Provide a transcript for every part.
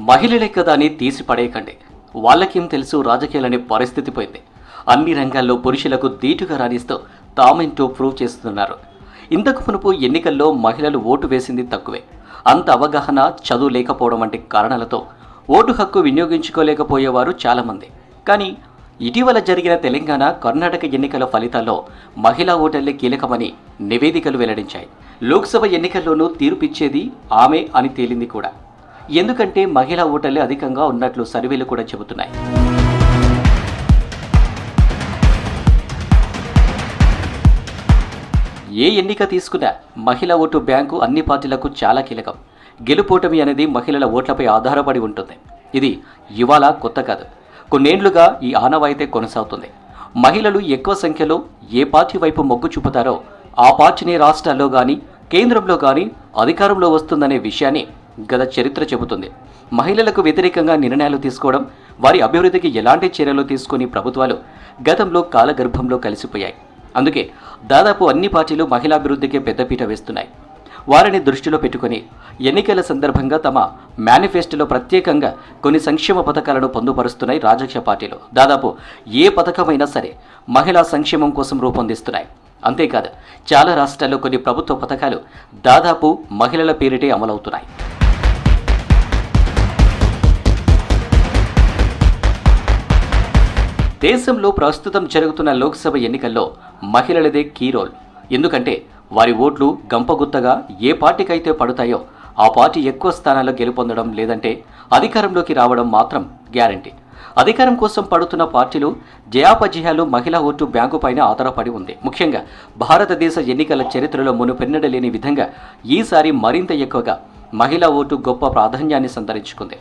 మహిళలే కదా అని తీసి పడేయకండి. వాళ్ళకేం తెలుసు రాజకీయాలనే పరిస్థితి పోయింది. అన్ని రంగాల్లో పురుషులకు ధీటుగా రాణిస్తూ తామేంటో ప్రూవ్ చేస్తున్నారు. ఇంతకు మునుపు ఎన్నికల్లో మహిళలు ఓటు వేసింది తక్కువే. అంత అవగాహన, చదువు లేకపోవడం వంటి కారణాలతో ఓటు హక్కు వినియోగించుకోలేకపోయేవారు చాలామంది. కానీ ఇటీవల జరిగిన తెలంగాణ, కర్ణాటక ఎన్నికల ఫలితాల్లో మహిళా ఓటర్లే కీలకమని నివేదికలు వెల్లడించాయి. లోక్సభ ఎన్నికల్లోనూ తీర్పిచ్చేది ఆమె అని తేలింది కూడా. ఎందుకంటే మహిళా ఓటర్లే అధికంగా ఉన్నట్లు సర్వేలు కూడా చెబుతున్నాయి. ఏ ఎన్నిక తీసుకున్నా మహిళా ఓటు బ్యాంకు అన్ని పార్టీలకు చాలా కీలకం. గెలుపోటమి అనేది మహిళల ఓట్లపై ఆధారపడి ఉంటుంది. ఇది ఇవాళ కొత్త కాదు. కొన్నేళ్లుగా ఈ ఆనవాయితీ కొనసాగుతుంది. మహిళలు ఎక్కువ సంఖ్యలో ఏ పార్టీ వైపు మొగ్గు చూపుతారో ఆ పార్టీని రాష్ట్రాల్లో కానీ, కేంద్రంలో కానీ అధికారంలో వస్తుందనే విషయాన్ని గత చరిత్ర చెబుతుంది. మహిళలకు వ్యతిరేకంగా నిర్ణయాలు తీసుకోవడం, వారి అభివృద్ధికి ఎలాంటి చర్యలు తీసుకుని ప్రభుత్వాలు గతంలో కాలగర్భంలో కలిసిపోయాయి. అందుకే దాదాపు అన్ని పార్టీలు మహిళాభివృద్ధికే పెద్దపీట వేస్తున్నాయి. వారిని దృష్టిలో పెట్టుకుని ఎన్నికల సందర్భంగా తమ మేనిఫెస్టోలో ప్రత్యేకంగా కొన్ని సంక్షేమ పథకాలను పొందుపరుస్తున్నాయి రాజకీయ పార్టీలు. దాదాపు ఏ పథకమైనా సరే మహిళా సంక్షేమం కోసం రూపొందిస్తున్నాయి. అంతేకాదు, చాలా రాష్ట్రాల్లో కొన్ని ప్రభుత్వ పథకాలు దాదాపు మహిళల పేరిటే అమలవుతున్నాయి. దేశంలో ప్రస్తుతం జరుగుతున్న లోక్సభ ఎన్నికల్లో మహిళలదే కీ రోల్. ఎందుకంటే వారి ఓట్లు గంపగుత్తగా ఏ పార్టీకైతే పడతాయో ఆ పార్టీ ఎక్కువ స్థానాల్లో గెలుపొందడం, లేదంటే అధికారంలోకి రావడం మాత్రం గ్యారంటీ. అధికారం కోసం పడుతున్న పార్టీలు జయాపజయాలు మహిళా ఓటు బ్యాంకు పైన ఆధారపడి ఉంది. ముఖ్యంగా భారతదేశ ఎన్నికల చరిత్రలో మునుపెన్నడూ లేని విధంగా ఈసారి మరింత ఎక్కువగా మహిళా ఓటు గొప్ప ప్రాధాన్యాన్ని సంతరించుకుంది.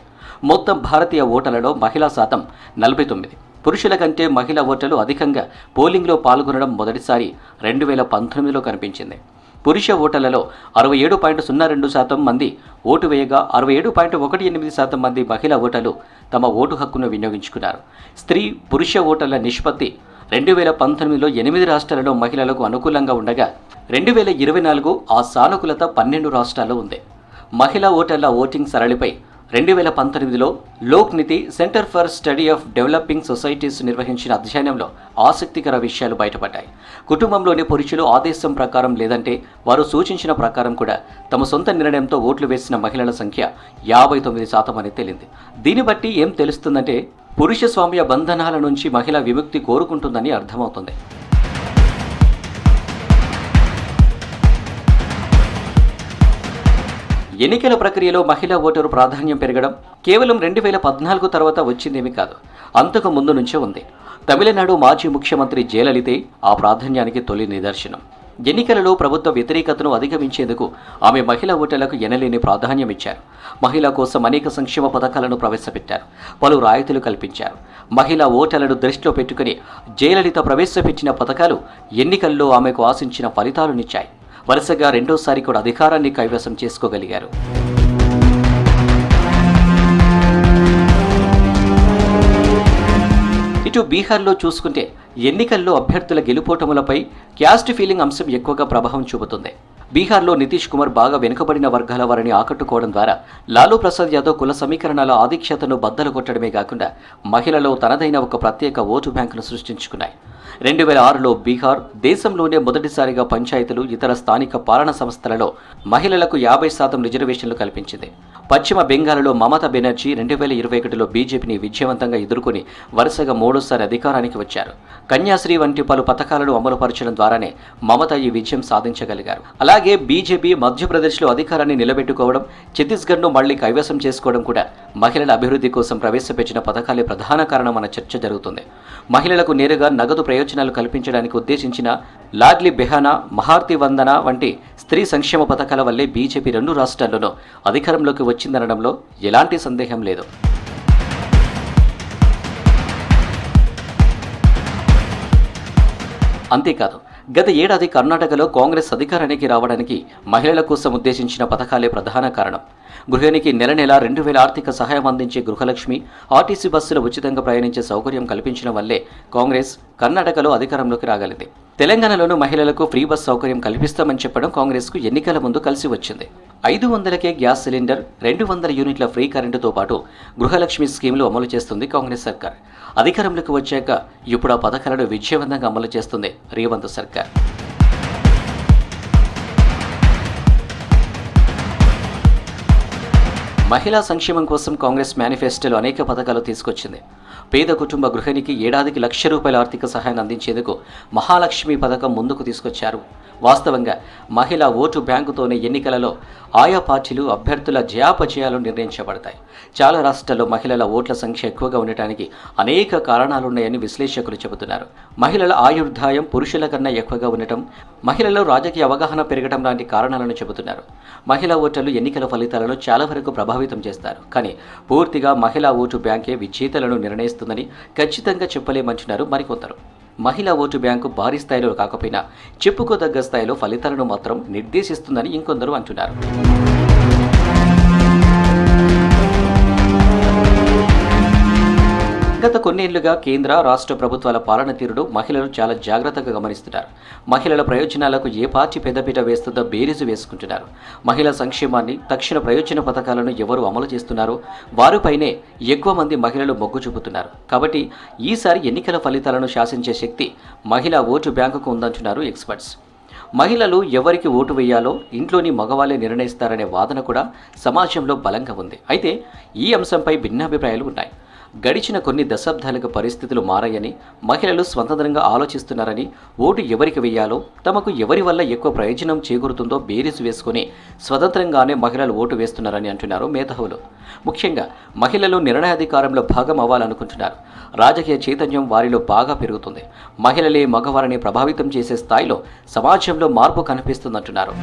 మొత్తం భారతీయ ఓటర్లలో మహిళా శాతం 49. పురుషుల కంటే మహిళా ఓటర్లు అధికంగా పోలింగ్లో పాల్గొనడం మొదటిసారి 2019లో కనిపించింది. పురుష ఓటర్లలో 67.02% మంది ఓటు వేయగా 67.18% మంది మహిళా ఓటర్లు తమ ఓటు హక్కును వినియోగించుకున్నారు. స్త్రీ పురుష ఓటర్ల నిష్పత్తి 2019లో 8 రాష్ట్రాలలో మహిళలకు అనుకూలంగా ఉండగా 2024 ఆ సానుకూలత 12 రాష్ట్రాల్లో ఉంది. మహిళా ఓటర్ల voting సరళిపై 2019లో Lok NITI centre for study of developing societies నిర్వహించిన అధ్యయనంలో ఆసక్తికర విషయాలు బయటపడ్డాయి. కుటుంబంలోని పురుషులు ఆదేశం ప్రకారం, లేదంటే వారు సూచించిన ప్రకారం కూడా తమ సొంత నిర్ణయంతో ఓట్లు వేసిన మహిళల సంఖ్య 59% అని తేలింది. దీన్ని బట్టి ఏం తెలుస్తుందంటే పురుష స్వామ్య బంధనాల నుంచి మహిళ విముక్తి కోరుకుంటుందని అర్థమవుతుంది. ఎన్నికల ప్రక్రియలో మహిళా ఓటరు ప్రాధాన్యం పెరగడం కేవలం 2014 తర్వాత వచ్చిందేమీ కాదు, అంతకు ముందు నుంచే ఉంది. తమిళనాడు మాజీ ముఖ్యమంత్రి జయలలితే ఆ ప్రాధాన్యానికి తొలి నిదర్శనం. ఎన్నికలలో ప్రభుత్వ వ్యతిరేకతను అధిగమించేందుకు ఆమె మహిళా ఓటర్లకు ఎనలేని ప్రాధాన్యం ఇచ్చారు. మహిళల కోసం అనేక సంక్షేమ పథకాలను ప్రవేశపెట్టారు, పలు రాయితీలు కల్పించారు. మహిళా ఓటర్లను దృష్టిలో పెట్టుకుని జయలలిత ప్రవేశపెట్టిన పథకాలు ఎన్నికల్లో ఆమెకు ఆశించిన ఫలితాలనిచ్చాయి. వరుసగా రెండోసారి కూడా అధికారాన్ని కైవసం చేసుకోగలిగారు. ఇటు బీహార్లో చూసుకుంటే ఎన్నికల్లో అభ్యర్థుల గెలుపోటములపై క్యాస్ట్ ఫీలింగ్ అంశం ఎక్కువగా ప్రభావం చూపుతుంది. బీహార్లో నితీష్ కుమార్ బాగా వెనుకబడిన వర్గాల వారిని ఆకట్టుకోవడం ద్వారా లాలూ ప్రసాద్ యాదవ్ కుల సమీకరణాల ఆధిక్యతను బద్దలు కొట్టడమే కాకుండా మహిళలో తనదైన ఒక ప్రత్యేక ఓటు బ్యాంకును సృష్టించుకున్నాయి. 2006లో బీహార్ దేశంలోనే మొదటిసారిగా పంచాయతీలు, ఇతర స్థానిక పాలనా సంస్థలలో మహిళలకు 50% రిజర్వేషన్లు కల్పించింది. పశ్చిమ బెంగాల్లో మమతా బెనర్జీ 2021లో బీజేపీని విజయవంతంగా ఎదుర్కొని వరుసగా 3సారి అధికారానికి వచ్చారు. కన్యాశ్రీ వంటి పలు పథకాలను అమలుపరచడం ద్వారానే మమత ఈ విజయం సాధించగలిగారు. అలాగే బీజేపీ మధ్యప్రదేశ్లో అధికారాన్ని నిలబెట్టుకోవడం, ఛత్తీస్గఢ్ను మళ్లీ కైవసం చేసుకోవడం కూడా మహిళల అభివృద్ధి కోసం ప్రవేశపెట్టిన పథకాలే ప్రధాన కారణమన్న చర్చ జరుగుతుంది. మహిళలకు నేరుగా నగదు ప్రయోజనాలు కల్పించడానికి ఉద్దేశించిన లాడ్లీ బెహానా, మహార్తి వందన వంటి స్త్రీ సంక్షేమ పథకాల వల్లే బీజేపీ 2 రాష్ట్రాల్లోనూ అధికారంలోకి వచ్చిందనడంలో ఎలాంటి సందేహం లేదు. అంతేకాదు, గత ఏడాది కర్ణాటకలో కాంగ్రెస్ అధికారానికి రావడానికి మహిళల కోసం ఉద్దేశించిన పథకాలే ప్రధాన కారణం. గృహిణికి నెల 2000 ఆర్థిక సహాయం అందించే గృహలక్ష్మి, ఆర్టీసీ బస్సులు ఉచితంగా ప్రయాణించే సౌకర్యం కల్పించడం వల్లే కాంగ్రెస్ కర్ణాటకలో అధికారంలోకి రాగలిగింది. తెలంగాణలోనూ మహిళలకు ఫ్రీ బస్ సౌకర్యం కల్పిస్తామని చెప్పడం కాంగ్రెస్కు ఎన్నికల ముందు కలిసి వచ్చింది. 500కే గ్యాస్ సిలిండర్, 200 యూనిట్ల ఫ్రీ కరెంటుతో పాటు గృహలక్ష్మి స్కీములు అమలు చేస్తుంది కాంగ్రెస్ సర్కార్. అధికారంలోకి వచ్చాక ఇప్పుడు ఆ పథకాలను విజయవంతంగా అమలు చేస్తుంది రేవంత్ సర్కార్. మహిళా సంక్షేమం కోసం కాంగ్రెస్ మేనిఫెస్టోలో అనేక పథకాలు తీసుకొచ్చింది. పేద కుటుంబ గృహిణికి ఏడాదికి ₹1,00,000 ఆర్థిక సహాయాన్ని అందించేందుకు మహాలక్ష్మి పథకం ముందుకు తీసుకొచ్చారు. వాస్తవంగా మహిళా ఓటు బ్యాంకుతోనే ఎన్నికలలో ఆయా పార్టీలు అభ్యర్థుల జయాపజయాలు నిర్ణయించబడతాయి. చాలా రాష్ట్రాల్లో మహిళల ఓట్ల సంఖ్య ఎక్కువగా ఉండటానికి అనేక కారణాలున్నాయని విశ్లేషకులు చెబుతున్నారు. మహిళల ఆయుర్దాయం పురుషుల కన్నా ఎక్కువగా ఉండటం, మహిళల్లో రాజకీయ అవగాహన పెరగడం లాంటి కారణాలను చెబుతున్నారు. మహిళా ఓటర్లు ఎన్నికల ఫలితాలను చాలా వరకు ప్రభావితం చేస్తారు. కానీ పూర్తిగా మహిళా ఓటు బ్యాంకే విజేతలను నిర్ణయిస్తుందని ఖచ్చితంగా చెప్పలేమంటున్నారు మరికొందరు. మహిళా ఓటు బ్యాంకు భారీ స్థాయిలో కాకపోయినా చెప్పుకోదగ్గ స్థాయిలో ఫలితాలను మాత్రం నిర్దేశిస్తుందని ఇంకొందరు అంటున్నారు. గత కొన్నేళ్లుగా కేంద్ర, రాష్ట్ర ప్రభుత్వాల పాలన తీరును మహిళలు చాలా జాగ్రత్తగా గమనిస్తున్నారు. మహిళల ప్రయోజనాలకు ఏ పార్టీ పెద్దపీట వేస్తుందో బేరీజు వేసుకుంటున్నారు. మహిళా సంక్షేమాన్ని, తక్షణ ప్రయోజన పథకాలను ఎవరు అమలు చేస్తున్నారో వారిపైనే ఎక్కువ మంది మహిళలు మొగ్గు చూపుతున్నారు. కాబట్టి ఈసారి ఎన్నికల ఫలితాలను శాసించే శక్తి మహిళా ఓటు బ్యాంకుకు ఉందంటున్నారు ఎక్స్పర్ట్స్. మహిళలు ఎవరికి ఓటు వేయాలో ఇంట్లోని మగవాళ్ళే నిర్ణయిస్తారనే వాదన కూడా సమాజంలో బలంగా ఉంది. అయితే ఈ అంశంపై భిన్నాభిప్రాయాలు ఉన్నాయి. గడిచిన కొన్ని దశాబ్దాలుగా పరిస్థితులు మారాయని, మహిళలు స్వతంత్రంగా ఆలోచిస్తున్నారని, ఓటు ఎవరికి వేయాలో, తమకు ఎవరి వల్ల ఎక్కువ ప్రయోజనం చేకూరుతుందో బేరీజు వేసుకుని స్వతంత్రంగానే మహిళలు ఓటు వేస్తున్నారని అంటున్నారు మేధావులు. ముఖ్యంగా మహిళలు నిర్ణయాధికారంలో భాగం అవ్వాలనుకుంటున్నారు. రాజకీయ చైతన్యం వారిలో బాగా పెరుగుతుంది. మహిళలే మగవారిని ప్రభావితం చేసే స్థాయిలో సమాజంలో మార్పు కనిపిస్తుందంటున్నారు.